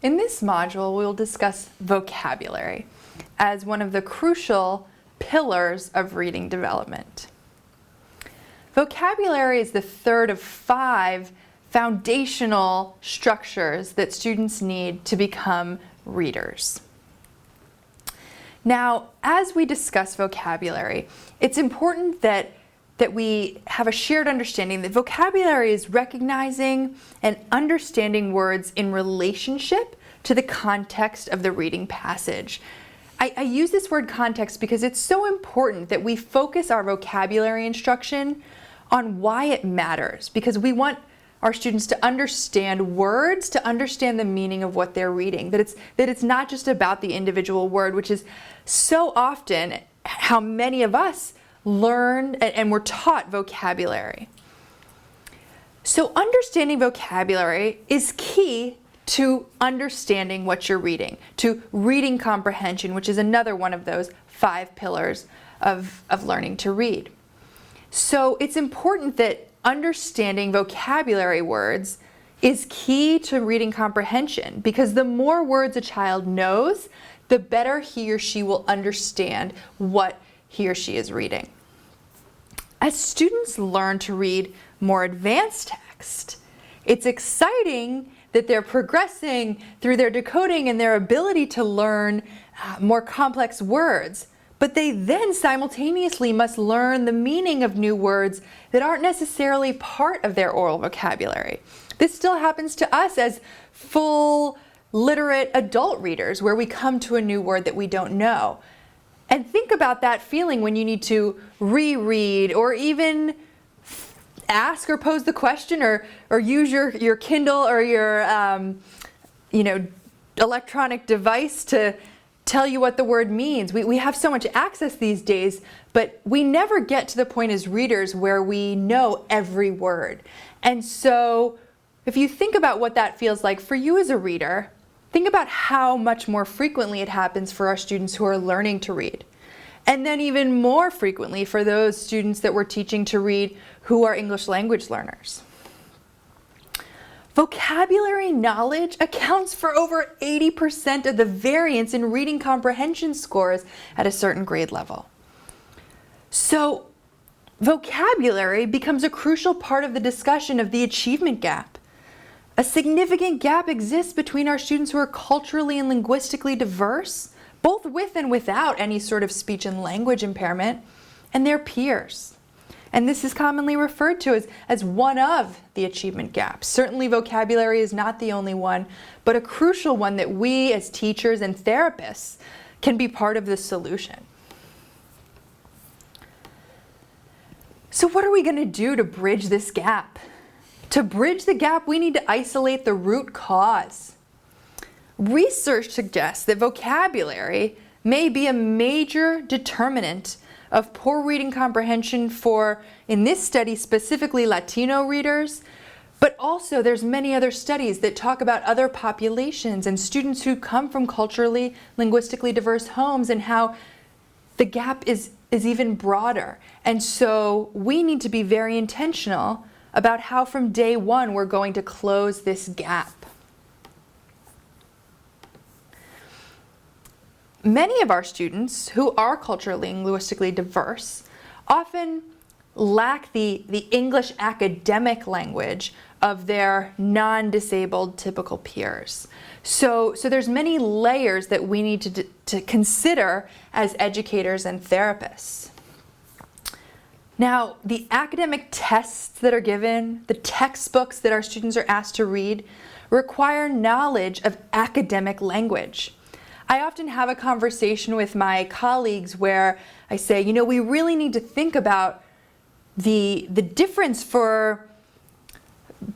In this module, we'll discuss vocabulary as one of the crucial pillars of reading development. Vocabulary is the third of 5 foundational structures that students need to become readers. Now, as we discuss vocabulary, it's important that we have a shared understanding that vocabulary is recognizing and understanding words in relationship to the context of the reading passage. I use this word context because it's so important that we focus our vocabulary instruction on why it matters, because we want our students to understand words, to understand the meaning of what they're reading, that it's not just about the individual word, which is so often how many of us learn and we're taught vocabulary. So understanding vocabulary is key to understanding what you're reading, to reading comprehension, which is another one of those 5 pillars of learning to read. So it's important that understanding vocabulary words is key to reading comprehension, because the more words a child knows, the better he or she will understand what he or she is reading. As students learn to read more advanced text, it's exciting that they're progressing through their decoding and their ability to learn more complex words. But they then simultaneously must learn the meaning of new words that aren't necessarily part of their oral vocabulary. This still happens to us as full literate adult readers, where we come to a new word that we don't know. And think about that feeling when you need to reread or even ask or pose the question or use your Kindle or your electronic device to tell you what the word means. We have so much access these days, but we never get to the point as readers where we know every word. And so if you think about what that feels like for you as a reader, think about how much more frequently it happens for our students who are learning to read. And then even more frequently for those students that we're teaching to read who are English language learners. Vocabulary knowledge accounts for over 80% of the variance in reading comprehension scores at a certain grade level. So vocabulary becomes a crucial part of the discussion of the achievement gap. A significant gap exists between our students who are culturally and linguistically diverse, both with and without any sort of speech and language impairment, and their peers. And this is commonly referred to as one of the achievement gaps. Certainly vocabulary is not the only one, but a crucial one that we as teachers and therapists can be part of the solution. So what are we going to do to bridge this gap? To bridge the gap, we need to isolate the root cause. Research suggests that vocabulary may be a major determinant of poor reading comprehension for, in this study, specifically Latino readers, but also there's many other studies that talk about other populations and students who come from culturally, linguistically diverse homes, and how the gap is even broader. And so we need to be very intentional about how from day one we're going to close this gap. Many of our students who are culturally and linguistically diverse often lack the English academic language of their non-disabled typical peers. So there's many layers that we need to consider as educators and therapists. Now, the academic tests that are given, the textbooks that our students are asked to read, require knowledge of academic language. I often have a conversation with my colleagues where I say, we really need to think about the difference for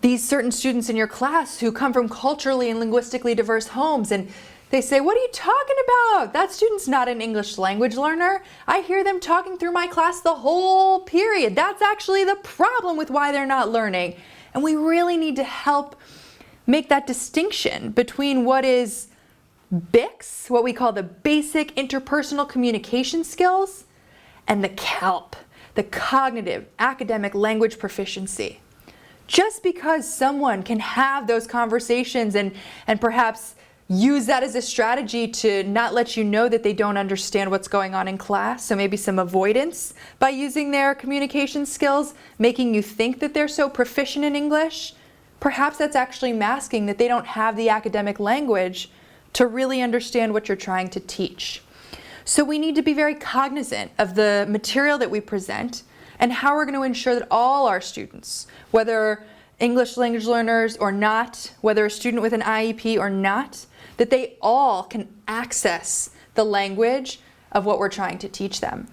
these certain students in your class who come from culturally and linguistically diverse homes. And they say, what are you talking about? That student's not an English language learner. I hear them talking through my class the whole period. That's actually the problem with why they're not learning. And we really need to help make that distinction between what is BICS, what we call the basic interpersonal communication skills, and the CALP, the cognitive academic language proficiency. Just because someone can have those conversations and perhaps use that as a strategy to not let you know that they don't understand what's going on in class. So maybe some avoidance by using their communication skills, making you think that they're so proficient in English. Perhaps that's actually masking that they don't have the academic language to really understand what you're trying to teach. So we need to be very cognizant of the material that we present and how we're going to ensure that all our students, whether English language learners or not, whether a student with an IEP or not, that they all can access the language of what we're trying to teach them.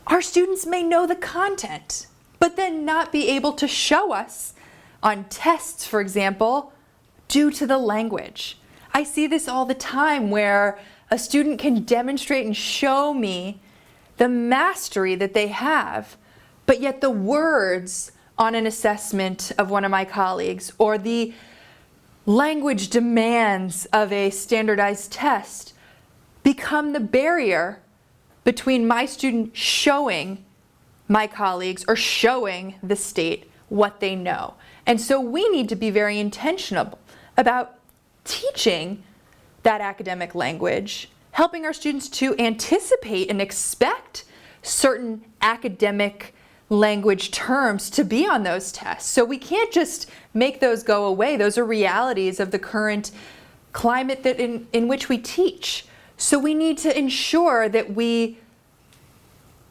Our students may know the content, but then not be able to show us on tests, for example, due to the language. I see this all the time where a student can demonstrate and show me the mastery that they have, but yet the words on an assessment of one of my colleagues or the language demands of a standardized test become the barrier between my student showing my colleagues or showing the state what they know. And so we need to be very intentional about teaching that academic language, helping our students to anticipate and expect certain academic language terms to be on those tests. So we can't just make those go away. Those are realities of the current climate that in which we teach. So we need to ensure that we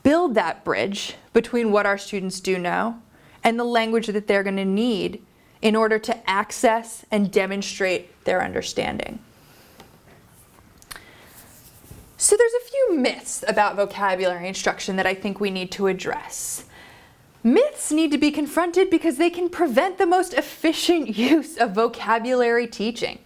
build that bridge between what our students do know and the language that they're going to need in order to access and demonstrate their understanding. So there's a few myths about vocabulary instruction that I think we need to address. Myths need to be confronted because they can prevent the most efficient use of vocabulary teaching.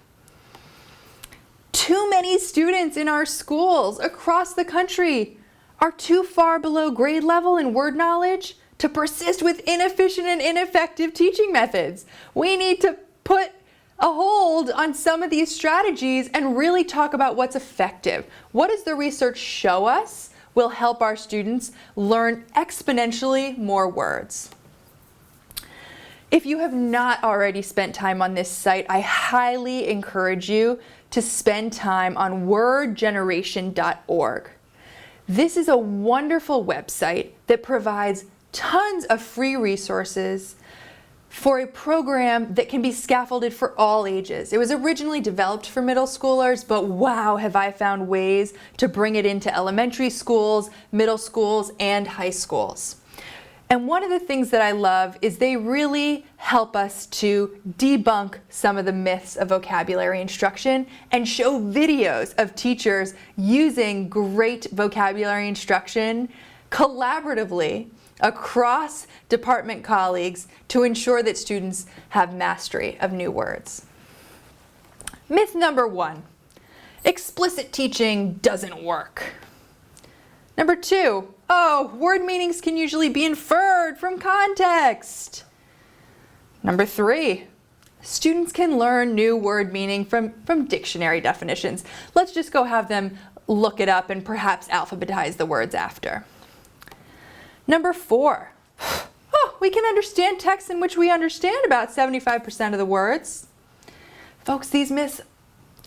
Too many students in our schools across the country are too far below grade level in word knowledge to persist with inefficient and ineffective teaching methods. We need to put a hold on some of these strategies and really talk about what's effective. What does the research show us will help our students learn exponentially more words? If you have not already spent time on this site, I highly encourage you to spend time on wordgeneration.org. This is a wonderful website that provides tons of free resources for a program that can be scaffolded for all ages. It was originally developed for middle schoolers, but wow, have I found ways to bring it into elementary schools, middle schools, and high schools. And one of the things that I love is they really help us to debunk some of the myths of vocabulary instruction and show videos of teachers using great vocabulary instruction collaboratively across department colleagues to ensure that students have mastery of new words. Myth number 1, explicit teaching doesn't work. Number 2, word meanings can usually be inferred from context. Number 3, students can learn new word meaning from dictionary definitions. Let's just go have them look it up and perhaps alphabetize the words after. Number 4, we can understand texts in which we understand about 75% of the words. Folks, these myths,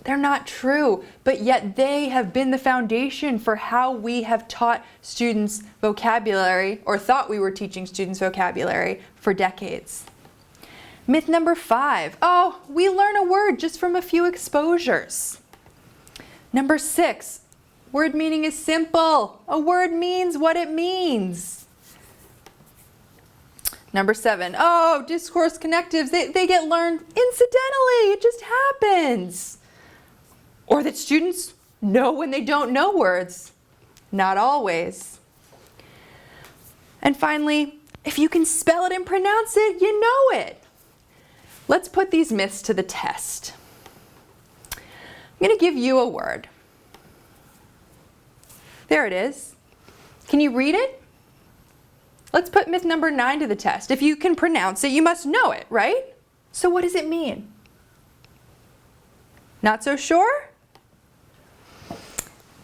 they're not true, but yet they have been the foundation for how we have taught students vocabulary, or thought we were teaching students vocabulary, for decades. Myth number 5, we learn a word just from a few exposures. Number 6, word meaning is simple. A word means what it means. Number 7, discourse connectives, they get learned incidentally. It just happens. Or that students know when they don't know words. Not always. And finally, if you can spell it and pronounce it, you know it. Let's put these myths to the test. I'm going to give you a word. There it is. Can you read it? Let's put myth number 9 to the test. If you can pronounce it, you must know it, right? So what does it mean? Not so sure?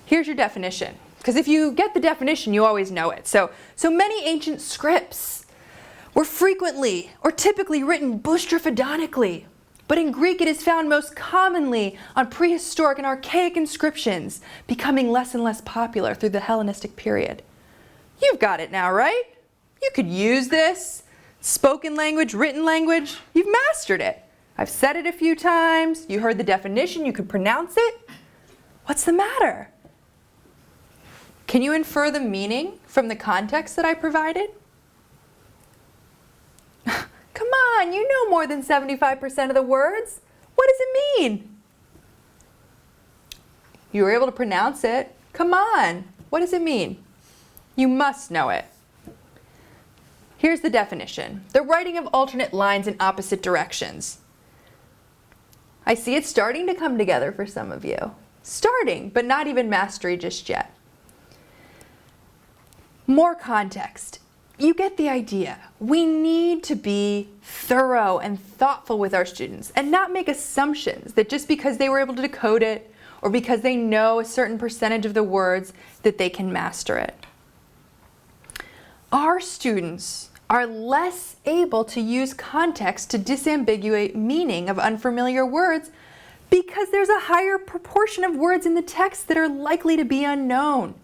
Here's your definition. Because if you get the definition, you always know it. So many ancient scripts were frequently or typically written boustrophodonically, but in Greek it is found most commonly on prehistoric and archaic inscriptions, becoming less and less popular through the Hellenistic period. You've got it now, right? You could use this. Spoken language, written language, you've mastered it. I've said it a few times, you heard the definition, you could pronounce it. What's the matter? Can you infer the meaning from the context that I provided? Come on, you know more than 75% of the words. What does it mean? You were able to pronounce it. Come on, what does it mean? You must know it. Here's the definition: the writing of alternate lines in opposite directions. I see it starting to come together for some of you. Starting, but not even mastery just yet. More context. You get the idea. We need to be thorough and thoughtful with our students and not make assumptions that just because they were able to decode it or because they know a certain percentage of the words that they can master it. Our students are less able to use context to disambiguate meaning of unfamiliar words because there's a higher proportion of words in the text that are likely to be unknown.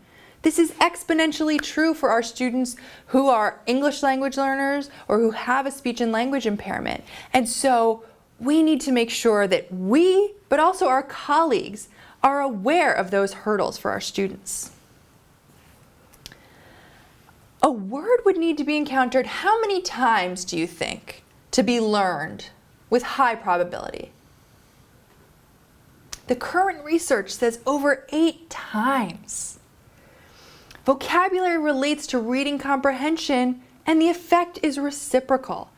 This is exponentially true for our students who are English language learners or who have a speech and language impairment. And so we need to make sure that we, but also our colleagues, are aware of those hurdles for our students. A word would need to be encountered how many times, do you think, to be learned with high probability? The current research says over 8 times. Vocabulary relates to reading comprehension, and the effect is reciprocal.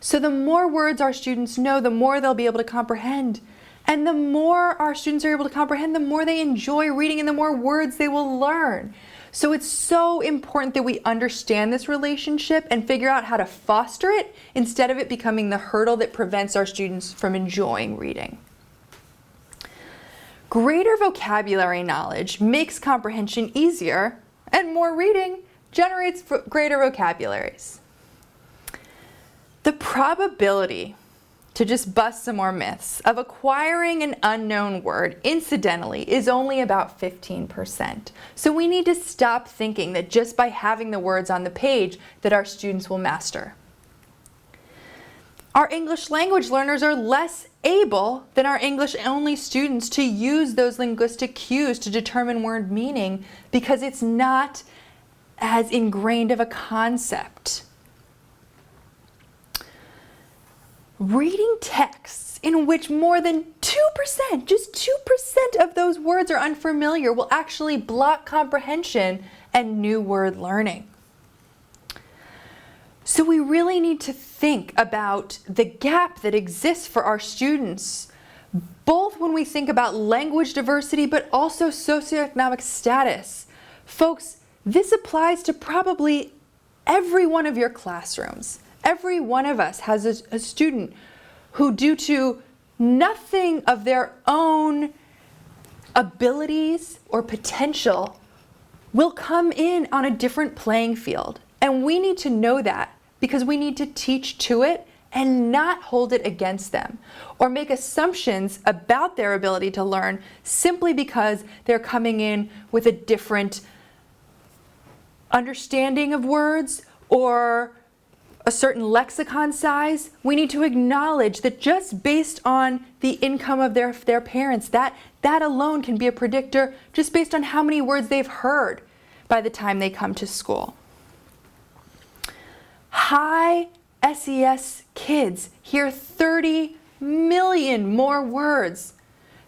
So the more words our students know, the more they'll be able to comprehend. And the more our students are able to comprehend, the more they enjoy reading and the more words they will learn. So it's so important that we understand this relationship and figure out how to foster it instead of it becoming the hurdle that prevents our students from enjoying reading. Greater vocabulary knowledge makes comprehension easier, and more reading generates greater vocabularies. The probability, to just bust some more myths, of acquiring an unknown word incidentally is only about 15%. So we need to stop thinking that just by having the words on the page that our students will master. Our English language learners are less able than our English-only students to use those linguistic cues to determine word meaning because it's not as ingrained of a concept. Reading texts in which more than 2%, just 2% of those words are unfamiliar will actually block comprehension and new word learning. So we really need to think about the gap that exists for our students, both when we think about language diversity, but also socioeconomic status. Folks, this applies to probably every one of your classrooms. Every one of us has a student who, due to nothing of their own abilities or potential, will come in on a different playing field. And we need to know that because we need to teach to it and not hold it against them or make assumptions about their ability to learn simply because they're coming in with a different understanding of words or a certain lexicon size. We need to acknowledge that just based on the income of their parents, that alone can be a predictor just based on how many words they've heard by the time they come to school. High SES kids hear 30 million more words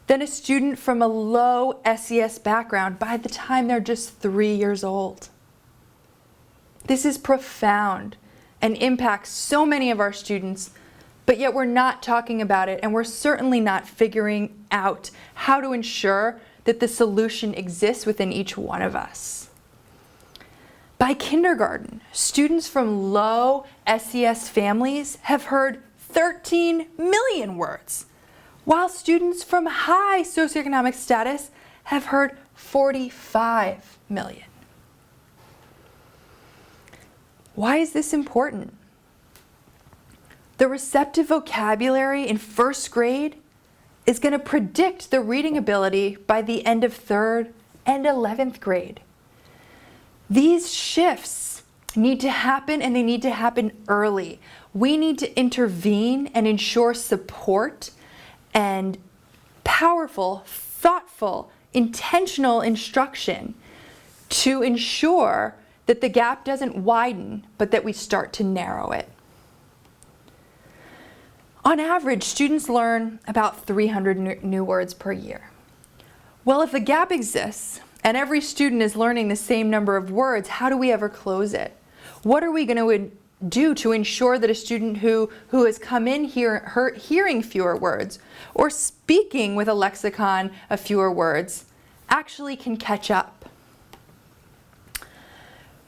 than a student from a low SES background by the time they're just 3 years old. This is profound and impacts so many of our students, but yet we're not talking about it, and we're certainly not figuring out how to ensure that the solution exists within each one of us. By kindergarten, students from low SES families have heard 13 million words, while students from high socioeconomic status have heard 45 million. Why is this important? The receptive vocabulary in first grade is going to predict the reading ability by the end of 3rd and 11th grade. These shifts need to happen, and they need to happen early. We need to intervene and ensure support and powerful, thoughtful, intentional instruction to ensure that the gap doesn't widen, but that we start to narrow it. On average, students learn about 300 new words per year. Well, if the gap exists and every student is learning the same number of words, how do we ever close it? What are we going to do to ensure that a student who has come in here hearing fewer words or speaking with a lexicon of fewer words actually can catch up?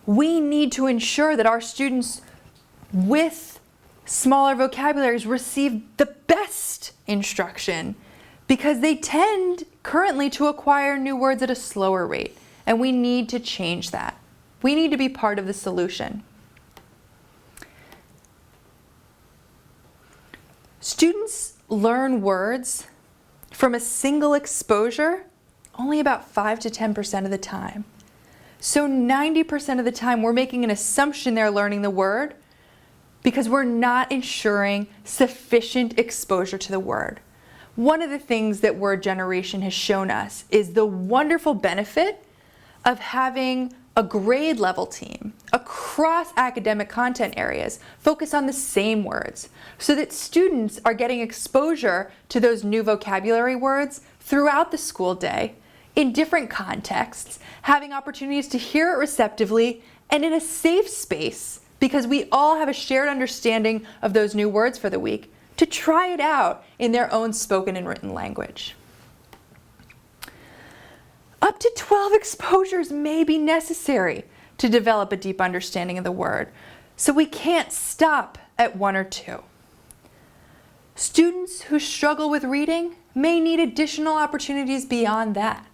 We need to ensure that our students with smaller vocabularies receive the best instruction, because they tend currently to acquire new words at a slower rate, and we need to change that. We need to be part of the solution. Students learn words from a single exposure only about 5 to 10% of the time. So 90% of the time we're making an assumption they're learning the word because we're not ensuring sufficient exposure to the word. One of the things that word generation has shown us is the wonderful benefit of having a grade level team across academic content areas focus on the same words so that students are getting exposure to those new vocabulary words throughout the school day in different contexts, having opportunities to hear it receptively and in a safe space, because we all have a shared understanding of those new words for the week, to try it out in their own spoken and written language. Up to 12 exposures may be necessary to develop a deep understanding of the word, so we can't stop at 1 or 2. Students who struggle with reading may need additional opportunities beyond that.